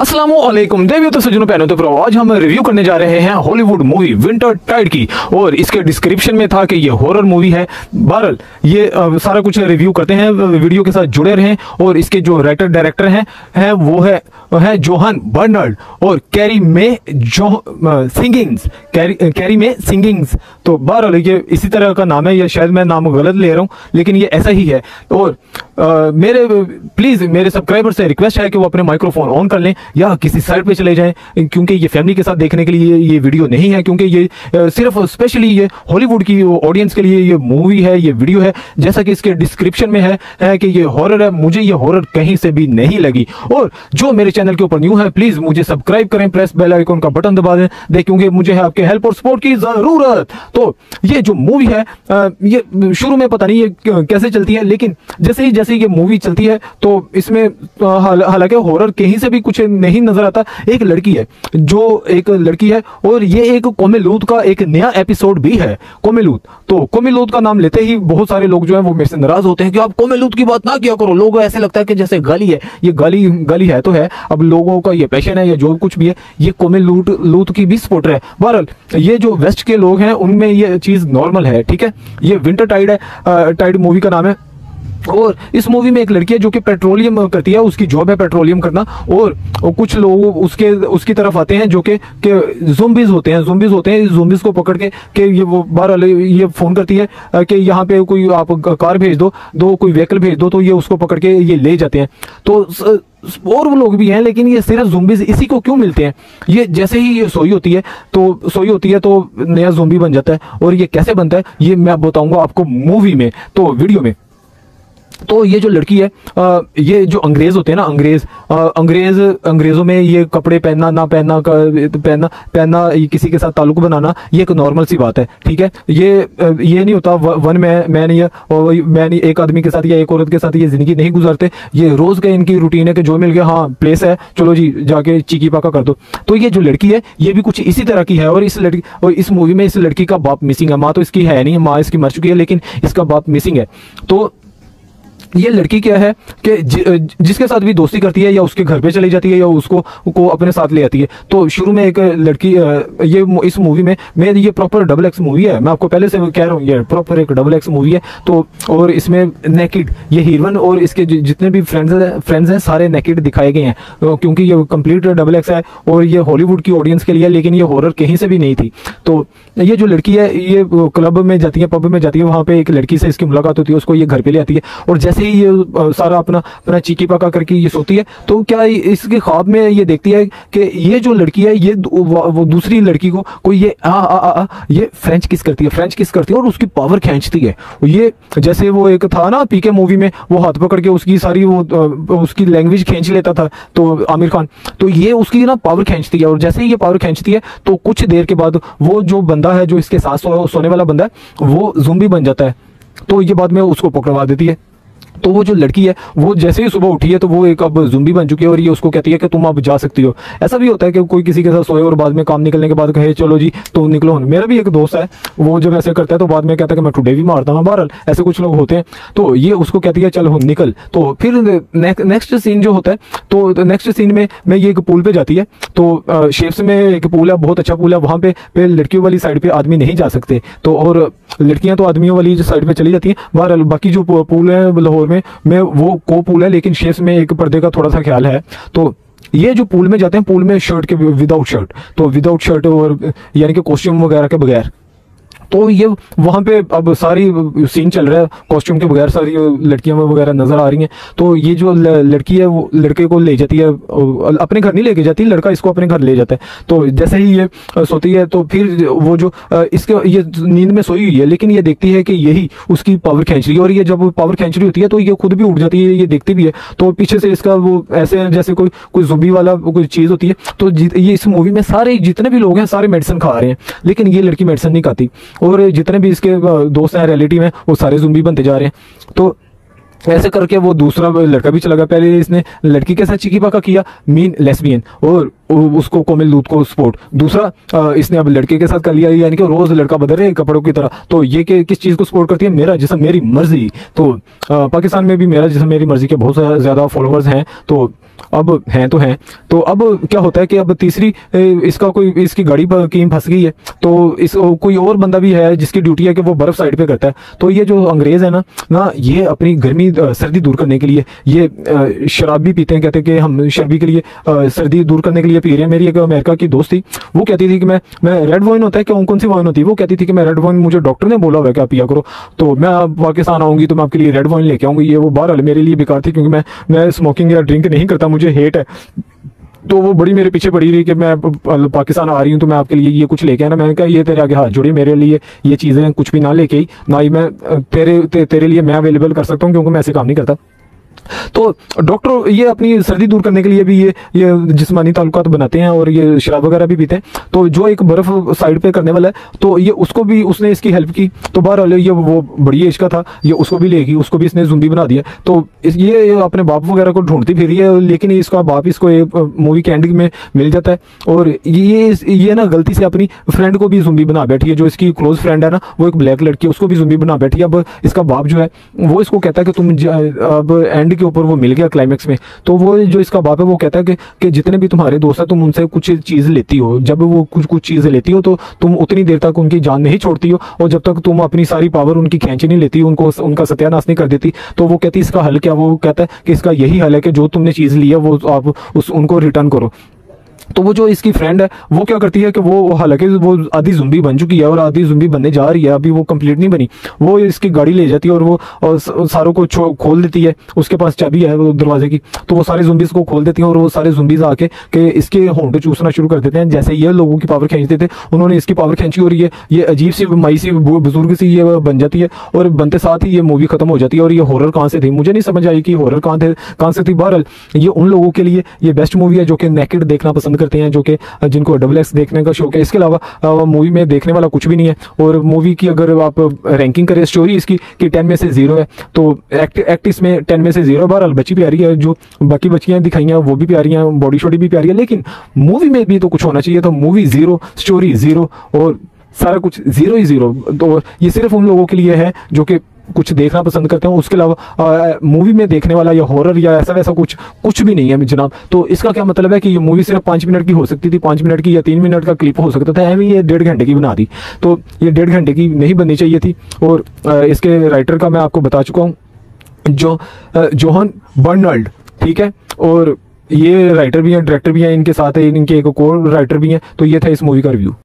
अस्सलामुअलैकुम देवियों तो सज्जनों पहनो तो प्रो। आज हम रिव्यू करने जा रहे हैं हॉलीवुड मूवी विंटर टाइड की, और इसके डिस्क्रिप्शन में था कि ये हॉरर मूवी है। बहरहाल ये सारा कुछ रिव्यू करते हैं, वीडियो के साथ जुड़े रहें। और इसके जो राइटर डायरेक्टर हैं वो है जोहान बर्नार्ड और कैरी में सिंगिंग्स। तो बहरहाल ये इसी तरह का नाम है, ये शायद मैं नाम गलत ले रहा हूँ लेकिन ये ऐसा ही है। और प्लीज मेरे सब्सक्राइबर से रिक्वेस्ट है कि वो अपने माइक्रोफोन ऑन कर लें या किसी साइड पे चले जाएं, क्योंकि ये फैमिली के साथ देखने के लिए ये वीडियो नहीं है, क्योंकि ये सिर्फ स्पेशली ये हॉलीवुड की ऑडियंस के लिए ये मूवी है, ये वीडियो है। जैसा कि इसके डिस्क्रिप्शन में है कि ये हॉरर है, मुझे ये हॉरर कहीं से भी नहीं लगी। और जो मेरे चैनल के ऊपर न्यू है प्लीज मुझे सब्सक्राइब करें, प्रेस बेल आइकन का बटन दबा दें क्योंकि मुझे है आपके हेल्प और सपोर्ट की जरूरत। तो ये जो मूवी है ये शुरू में पता नहीं ये कैसे चलती है, लेकिन जैसे ही ये मूवी चलती है तो इसमें हालांकि हॉरर कहीं से भी कुछ नहीं नजर आता। एक लड़की है और ये एक कोमेलूत का एक नया एपिसोड भी है। कोमेलूत, तो कोमेलूत का नाम लेते ही बहुत सारे लोग जो है वो मेरे से नाराज होते हैं कि आप कोमेलूत की बात ना किया करो। लोगों को ऐसे लगता है कि जैसे गाली है, ये गाली है तो है, अब लोगों का ये पैशन है या जो कुछ भी है, ये कोमेलूत की भी सपोर्टर है। बहरहाल ये जो वेस्ट के लोग हैं उनमें ये चीज नॉर्मल है, ठीक है। ये विंटर टाइड है, टाइड मूवी का नाम है। और इस मूवी में एक लड़की है जो कि पेट्रोलियम करती है, उसकी जॉब है पेट्रोलियम करना। और कुछ लोग उसकी तरफ आते हैं जो कि ज़ोंबीज होते हैं। ज़ोंबीज को पकड़ के ये वो बहरहाल ये फोन करती है कि यहाँ पे कोई आप कार भेज दो कोई व्हीकल भेज दो, तो ये उसको पकड़ के ये ले जाते हैं। तो और वो लोग भी हैं, लेकिन ये सिर्फ ज़ोंबीज इसी को क्यों मिलते हैं। ये जैसे ही ये सोई होती है तो नया ज़ोंबी बन जाता है। और ये कैसे बनता है ये मैं बताऊंगा आपको मूवी में, तो वीडियो में। तो ये जो लड़की है, ये जो अंग्रेज होते हैं ना, अंग्रेजों में ये कपड़े पहनना ना पहनना ये किसी के साथ ताल्लुक बनाना ये एक नॉर्मल सी बात है, ठीक है। ये नहीं होता वन मैन एक आदमी के साथ या एक औरत के साथ ये जिंदगी नहीं गुजारते। ये रोज का इनकी रूटीन है कि जो मिल गया, हाँ प्लेस है, चलो जी जाके चीकी पाका कर दो। तो ये जो लड़की है ये भी कुछ इसी तरह की है। और इस मूवी में इस लड़की का बाप मिसिंग है। माँ तो इसकी है नहीं, माँ इसकी मर चुकी है, लेकिन इसका बाप मिसिंग है। तो ये लड़की क्या है कि जिसके साथ भी दोस्ती करती है या उसके घर पे चली जाती है या उसको अपने साथ ले आती है। तो शुरू में एक लड़की ये इस मूवी में ये प्रॉपर डबल एक्स मूवी है, मैं आपको पहले से कह रहा हूँ, ये प्रॉपर एक डबल एक्स मूवी है। तो और इसमें नेकेड ये हीरोइन और इसके जितने भी फ्रेंड्स हैं सारे नेकेड दिखाए गए हैं, क्योंकि ये कंप्लीट डबल एक्स है और ये हॉलीवुड की ऑडियंस के लिए, लेकिन ये हॉरर कहीं से भी नहीं थी। तो ये जो लड़की है ये क्लब में जाती है, पब में जाती है, वहाँ पे एक लड़की से इसकी मुलाकात होती है, उसको ये घर पे ले आती है। और जैसे ये सारा अपना चीकी पाका करके ये सोती है, तो क्या इसके ख्वाब में ये देखती है कि ये जो लड़की है ये वो दूसरी लड़की को कोई ये फ्रेंच किस करती है और उसकी पावर खींचती है। ये जैसे वो एक था ना पीके मूवी में, वो हाथ पकड़ के उसकी सारी वो उसकी लैंग्वेज खींच लेता था, तो आमिर खान, तो ये उसकी ना पावर खींचती है। और जैसे ही ये पावर खींचती है तो कुछ देर के बाद वो जो बंदा है, जो इसके साथ सोने वाला बंदा है, वो ज़ोंबी बन जाता है। तो ये बाद में उसको पकड़वा देती है। तो वो जो लड़की है वो जैसे ही सुबह उठी है तो वो एक अब ज़ोंबी बन चुकी है और ये उसको कहती है कि तुम अब जा सकती हो। ऐसा भी होता है कि कोई किसी के साथ सोए और बाद में काम निकलने के बाद कहे चलो जी तो निकलो। मेरा भी एक दोस्त है, वो जब ऐसे करता है तो बाद में कहता है कि मैं टुडे भी मारता हूँ। बहरहाल ऐसे कुछ लोग होते हैं। तो ये उसको कहती है चलो निकल। तो फिर नेक्स्ट सीन जो होता है, तो नेक्स्ट सीन में ये एक पूल पे जाती है। तो शेप्स में एक पूल है, बहुत अच्छा पूल है, वहाँ पे लड़कियों वाली साइड पे आदमी नहीं जा सकते, तो और लड़कियां तो आदमियों वाली साइड पे चली जाती है। बहरहाल बाकी जो पूल है लाहौर में वो को पूल है, लेकिन शेप्स में एक पर्दे का थोड़ा सा ख्याल है। तो ये जो पूल में जाते हैं, पूल में शर्ट के विदाउट शर्ट और यानी कि कॉस्ट्यूम वगैरह के बगैर। तो ये वहाँ पे अब सारी सीन चल रहा है, कॉस्ट्यूम के बगैर सारी लड़कियां वगैरह नजर आ रही हैं। तो ये जो लड़की है वो लड़के को ले जाती है, अपने घर नहीं लेके जाती, लड़का इसको अपने घर ले जाता है। तो जैसे ही ये सोती है तो फिर वो जो इसके ये नींद में सोई हुई है, लेकिन ये देखती है कि यही उसकी पावर खींच रही है। और ये जब पावर खींच रही होती है तो ये खुद भी उठ जाती है, ये देखती भी है। तो पीछे से इसका वो ऐसे जैसे कोई ज़ोंबी वाला कोई चीज़ होती है। तो ये इस मूवी में सारे जितने भी लोग हैं सारे मेडिसिन खा रहे हैं, लेकिन ये लड़की मेडिसिन नहीं खाती। और जितने भी इसके दोस्त हैं रिलेटिव हैं वो सारे ज़ोंबी बनते जा रहे हैं। तो ऐसे करके वो दूसरा लड़का भी चला गया। पहले इसने लड़की के साथ चिकी पाका किया, मीन लेस्बियन, उसको कोमिल दूध को सपोर्ट, दूसरा इसने अब लड़के के साथ कर लिया, यानी कि रोज लड़का बदल रहे कपड़ों की तरह। तो ये किस चीज को सपोर्ट करती है? मेरा जिस्म मेरी मर्जी। तो पाकिस्तान में भी मेरा जिस्म मेरी मर्जी के बहुत ज्यादा फॉलोअर्स हैं, तो अब हैं तो अब क्या होता है कि अब तीसरी इसकी गाड़ी पर कीम फंस गई है। तो इस कोई और बंदा भी है जिसकी ड्यूटी है कि वो बर्फ साइड पे करता है। तो ये जो अंग्रेज है ना ये अपनी गर्मी सर्दी दूर करने के लिए ये शराब भी पीते हैं। कहते हैं कि हम शर्बी के लिए सर्दी दूर करने के लिए पी रहे हैं। मेरी एक अमेरिका की दोस्त थी, वो कहती थी कि मैं रेड वाइन होता है कि कौन सी वाइन होती है, वो कहती थी कि मैं रेड वाइन, मुझे डॉक्टर ने बोला हुआ है कि आप पिया करो, तो मैं पाकिस्तान आऊंगी तो मैं आपके लिए रेड वाइन लेके आऊंगी। ये वो बहरहाल मेरे लिए बेकार थी, क्योंकि मैं स्मोकिंग या ड्रिंक नहीं करता, मुझे हेट है। तो वो बड़ी मेरे पीछे पड़ी रही कि मैं पाकिस्तान आ रही हूँ तो मैं आपके लिए ये कुछ लेके आना। मैंने कहा ये तेरे आगे हाथ जोड़े, मेरे लिए ये चीज़ें कुछ भी ना लेके आई, ना ही मैं तेरे लिए मैं अवेलेबल कर सकता हूँ, क्योंकि मैं ऐसे काम नहीं करता। तो डॉक्टर ये अपनी सर्दी दूर करने के लिए भी ये जिस्मानी ताल्लुकात बनाते हैं और ये शराब वगैरह भी पीते हैं। तो जो एक बर्फ साइड पे करने वाला है, तो ये उसको भी उसने इसकी हेल्प की। तो बहरहाल ये वो बड़ी एज का था, ये उसको भी लेगी, उसको भी इसने ज़ुम्बी बना दिया। तो ये अपने बाप वगैरह को ढूंढती फिर रही है, लेकिन इसका बाप इसको मूवी के एंडिंग में मिल जाता है। और ये ना गलती से अपनी फ्रेंड को भी ज़ुम्बी बना बैठी है, जो इसकी क्लोज फ्रेंड है ना, वो एक ब्लैक लड़की, उसको भी ज़ुम्बी बना बैठी है। अब इसका बाप जो है वो इसको कहता है कि तुम अब एंड के ऊपर वो मिल गया क्लाइमेक्स में। तो वो जो इसका बाप है वो कहता है कि जितने भी तुम्हारे दोस्त हैं तुम उनसे कुछ चीज़ लेती हो, जब वो कुछ चीज़ लेती हो तो तुम उतनी देर तक उनकी जान नहीं छोड़ती हो, और जब तक तुम अपनी सारी पावर उनकी खींच नहीं लेती, उनका सत्यानाश नहीं कर देती। तो वो कहती इसका हल क्या? वो कहता है कि इसका यही हल है कि जो तुमने चीज़ ली है वो आप उनको रिटर्न करो। तो वो जो इसकी फ्रेंड है वो क्या करती है कि वो हालांकि वो आधी ज़ुम्बी बन चुकी है और आधी ज़ुम्बी बनने जा रही है, अभी वो कंप्लीट नहीं बनी, वो इसकी गाड़ी ले जाती है और वो सारों को खोल देती है। उसके पास चाबी है वो दरवाजे की, तो वो सारे ज़ुम्बीज़ को खोल देती है और वो सारे ज़ुम्बीज़ आके कि इसके होंठे चूसना शुरू कर देते हैं। जैसे ये लोगों की पावर खींचते थे, उन्होंने इसकी पावर खींची और ये अजीब सी माई सी बुजुर्ग सी ये बन जाती है, और बनते साथ ही ये मूवी खत्म हो जाती है। और ये हॉरर कहाँ से थी, मुझे नहीं समझ आई कि हॉरर कहाँ से थी। बहरहाल ये उन लोगों के लिए ये बेस्ट मूवी है जो कि नेकेड देखना पसंद करते हैं, जो कि जिनको XX देखने का शौक है। इसके अलावा मूवी में देखने वाला कुछ भी नहीं है। और मूवी की अगर आप रैंकिंग करें, स्टोरी इसकी कि 10 में से 0 है, तो एक्ट इसमें 10 में से 0। बहरहाल बच्ची प्यारी है, जो बाकी बच्चियां दिखाई हैं वो भी प्यारी हैं, बॉडी शॉडी भी प्यारी है, लेकिन मूवी में भी तो कुछ होना चाहिए। तो मूवी 0, स्टोरी 0 और सारा कुछ 0 ही 0। तो ये सिर्फ उन लोगों के लिए है जो कि कुछ देखना पसंद करते हैं। उसके अलावा मूवी में देखने वाला या हॉरर या ऐसा वैसा कुछ भी नहीं है जनाब। तो इसका क्या मतलब है कि ये मूवी सिर्फ 5 मिनट की हो सकती थी, 5 मिनट की या 3 मिनट का क्लिप हो सकता था, एवं ये 1.5 घंटे की बना दी। तो ये 1.5 घंटे की नहीं बननी चाहिए थी। और इसके राइटर का मैं आपको बता चुका हूँ, जोहन बर्नाल्ड, ठीक है। और ये राइटर भी हैं, डायरेक्टर भी हैं, इनके साथ इनके एक और राइटर भी हैं। तो ये था इस मूवी का रिव्यू।